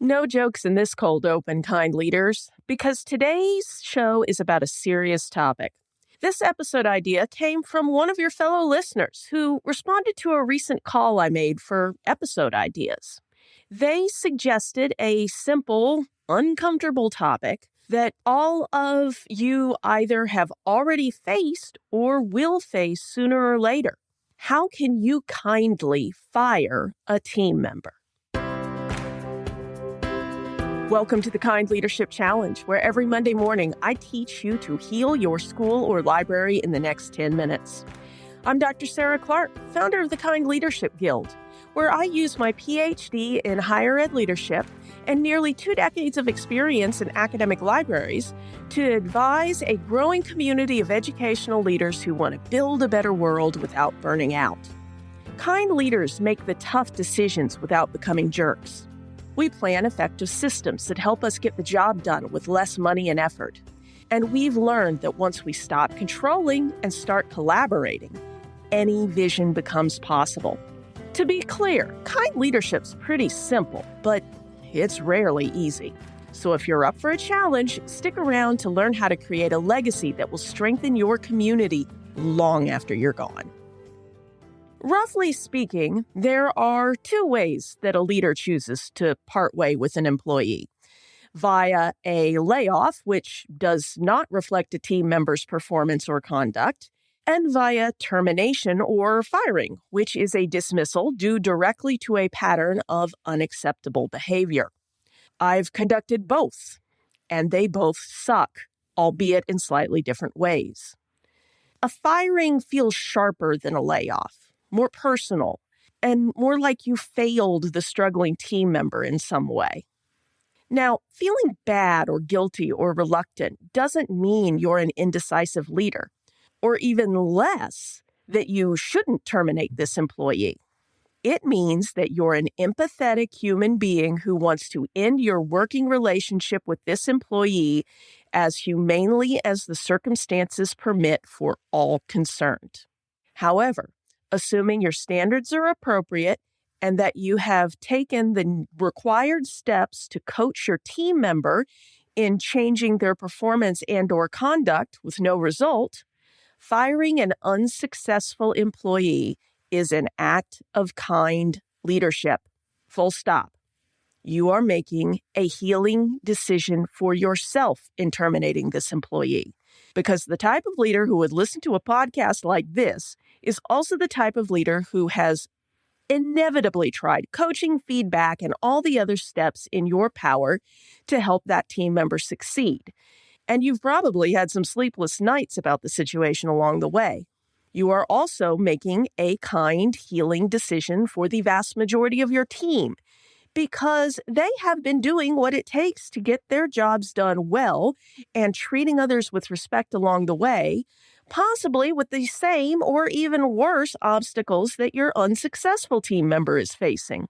No jokes in this cold open, kind leaders, because today's show is about a serious topic. This episode idea came from one of your fellow listeners who responded to a recent call I made for episode ideas. They suggested a simple, uncomfortable topic that all of you either have already faced or will face sooner or later. How can you kindly fire a team member? Welcome to the Kind Leadership Challenge, where every Monday morning I teach you to heal your school or library in the next 10 minutes. I'm Dr. Sarah Clark, founder of the Kind Leadership Guild, where I use my PhD in higher ed leadership and nearly 2 decades of experience in academic libraries to advise a growing community of educational leaders who want to build a better world without burning out. Kind leaders make the tough decisions without becoming jerks. We plan effective systems that help us get the job done with less money and effort. And we've learned that once we stop controlling and start collaborating, any vision becomes possible. To be clear, kind leadership's pretty simple, but it's rarely easy. So if you're up for a challenge, stick around to learn how to create a legacy that will strengthen your community long after you're gone. Roughly speaking, there are 2 ways that a leader chooses to part way with an employee. Via a layoff, which does not reflect a team member's performance or conduct, and via termination or firing, which is a dismissal due directly to a pattern of unacceptable behavior. I've conducted both, and they both suck, albeit in slightly different ways. A firing feels sharper than a layoff, more personal, and more like you failed the struggling team member in some way. Now, feeling bad or guilty or reluctant doesn't mean you're an indecisive leader, or even less, that you shouldn't terminate this employee. It means that you're an empathetic human being who wants to end your working relationship with this employee as humanely as the circumstances permit for all concerned. However, assuming your standards are appropriate and that you have taken the required steps to coach your team member in changing their performance and/or conduct with no result, firing an unsuccessful employee is an act of kind leadership. Full stop. You are making a healing decision for yourself in terminating this employee, because the type of leader who would listen to a podcast like this is also the type of leader who has inevitably tried coaching, feedback, and all the other steps in your power to help that team member succeed. And you've probably had some sleepless nights about the situation along the way. You are also making a kind, healing decision for the vast majority of your team, because they have been doing what it takes to get their jobs done well and treating others with respect along the way, possibly with the same or even worse obstacles that your unsuccessful team member is facing.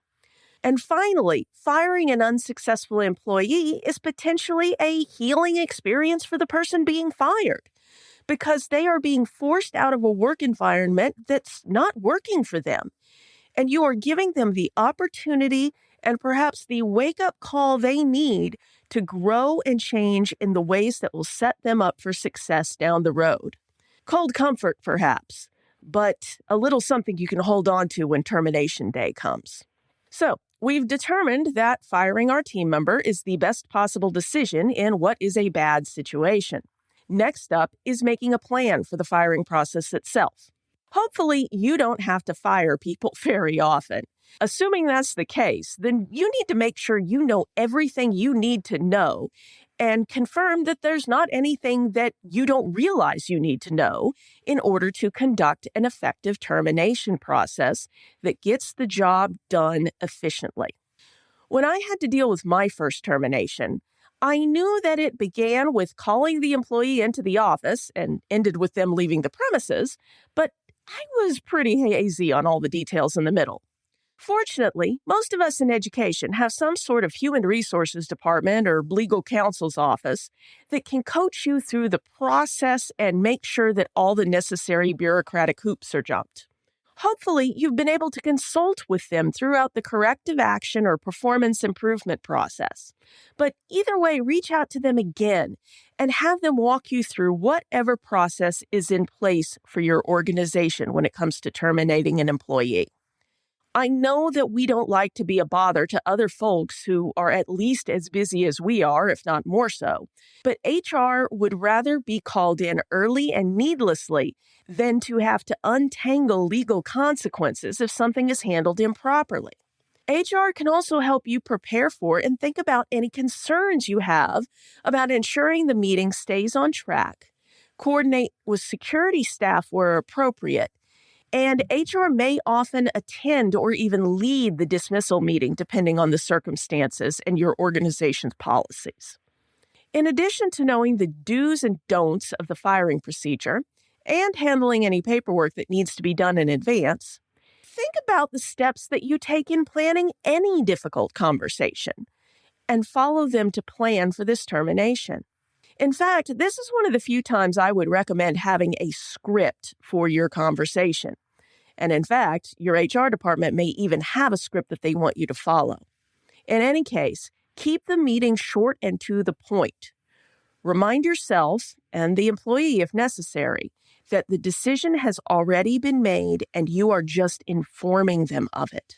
And finally, firing an unsuccessful employee is potentially a healing experience for the person being fired, because they are being forced out of a work environment that's not working for them. And you are giving them the opportunity and perhaps the wake-up call they need to grow and change in the ways that will set them up for success down the road. Cold comfort, perhaps, but a little something you can hold on to when termination day comes. So, we've determined that firing our team member is the best possible decision in what is a bad situation. Next up is making a plan for the firing process itself. Hopefully, you don't have to fire people very often. Assuming that's the case, then you need to make sure you know everything you need to know and confirm that there's not anything that you don't realize you need to know in order to conduct an effective termination process that gets the job done efficiently. When I had to deal with my first termination, I knew that it began with calling the employee into the office and ended with them leaving the premises, but I was pretty hazy on all the details in the middle. Fortunately, most of us in education have some sort of human resources department or legal counsel's office that can coach you through the process and make sure that all the necessary bureaucratic hoops are jumped. Hopefully, you've been able to consult with them throughout the corrective action or performance improvement process. But either way, reach out to them again and have them walk you through whatever process is in place for your organization when it comes to terminating an employee. I know that we don't like to be a bother to other folks who are at least as busy as we are, if not more so, but HR would rather be called in early and needlessly than to have to untangle legal consequences if something is handled improperly. HR can also help you prepare for and think about any concerns you have about ensuring the meeting stays on track, coordinate with security staff where appropriate, and HR may often attend or even lead the dismissal meeting depending on the circumstances and your organization's policies. In addition to knowing the do's and don'ts of the firing procedure and handling any paperwork that needs to be done in advance, think about the steps that you take in planning any difficult conversation and follow them to plan for this termination. In fact, this is one of the few times I would recommend having a script for your conversation. And in fact, your HR department may even have a script that they want you to follow. In any case, keep the meeting short and to the point. Remind yourself and the employee, if necessary, that the decision has already been made and you are just informing them of it.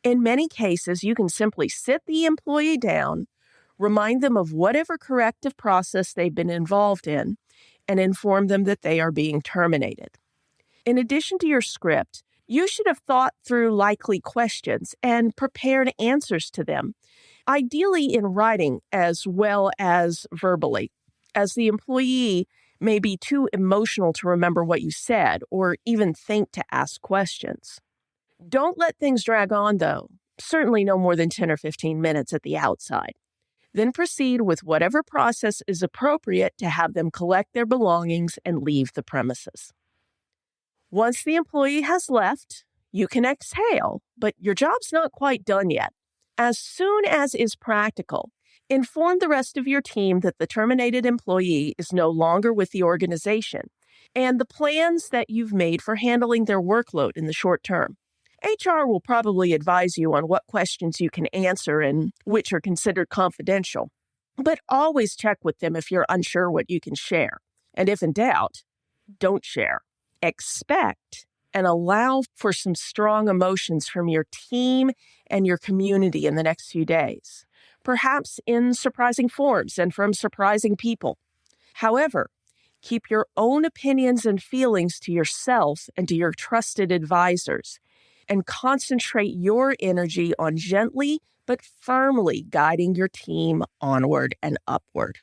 In many cases, you can simply sit the employee down, remind them of whatever corrective process they've been involved in, and inform them that they are being terminated. In addition to your script, you should have thought through likely questions and prepared answers to them, ideally in writing as well as verbally, as the employee may be too emotional to remember what you said or even think to ask questions. Don't let things drag on, though, certainly no more than 10 or 15 minutes at the outside. Then proceed with whatever process is appropriate to have them collect their belongings and leave the premises. Once the employee has left, you can exhale, but your job's not quite done yet. As soon as is practical, inform the rest of your team that the terminated employee is no longer with the organization and the plans that you've made for handling their workload in the short term. HR will probably advise you on what questions you can answer and which are considered confidential, but always check with them if you're unsure what you can share. And if in doubt, don't share. Expect and allow for some strong emotions from your team and your community in the next few days, perhaps in surprising forms and from surprising people. However, keep your own opinions and feelings to yourself and to your trusted advisors, and concentrate your energy on gently but firmly guiding your team onward and upward.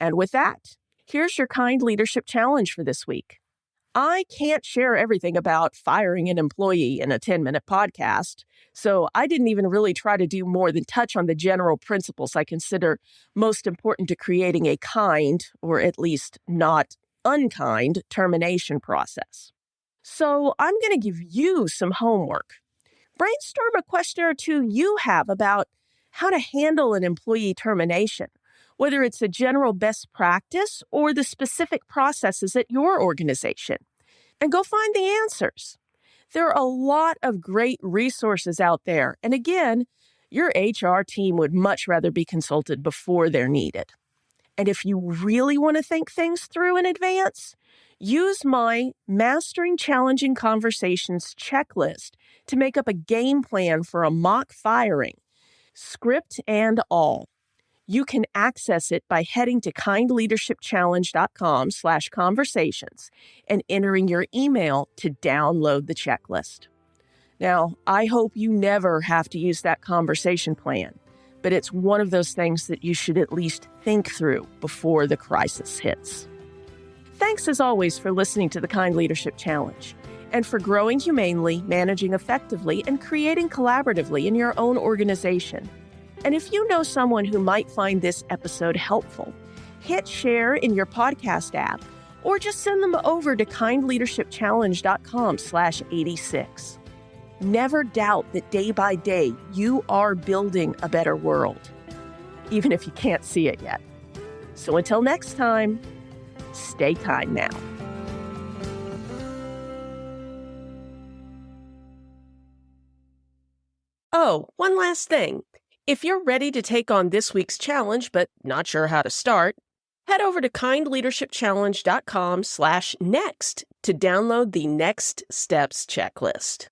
And with that, here's your Kind Leadership Challenge for this week. I can't share everything about firing an employee in a 10-minute podcast, so I didn't even really try to do more than touch on the general principles I consider most important to creating a kind, or at least not unkind, termination process. So I'm going to give you some homework. Brainstorm a question or two you have about how to handle an employee termination, whether it's a general best practice or the specific processes at your organization, and go find the answers. There are a lot of great resources out there, and again, your HR team would much rather be consulted before they're needed. And if you really want to think things through in advance, use my Mastering Challenging Conversations checklist to make up a game plan for a mock firing, script and all. You can access it by heading to kindleadershipchallenge.com/conversations and entering your email to download the checklist. Now, I hope you never have to use that conversation plan, but it's one of those things that you should at least think through before the crisis hits. Thanks as always for listening to the Kind Leadership Challenge and for growing humanely, managing effectively, and creating collaboratively in your own organization. And if you know someone who might find this episode helpful, hit share in your podcast app or just send them over to kindleadershipchallenge.com/86. Never doubt that day by day you are building a better world, even if you can't see it yet. So until next time, stay kind now. Oh, one last thing. If you're ready to take on this week's challenge but not sure how to start, head over to kindleadershipchallenge.com/next to download the Next Steps checklist.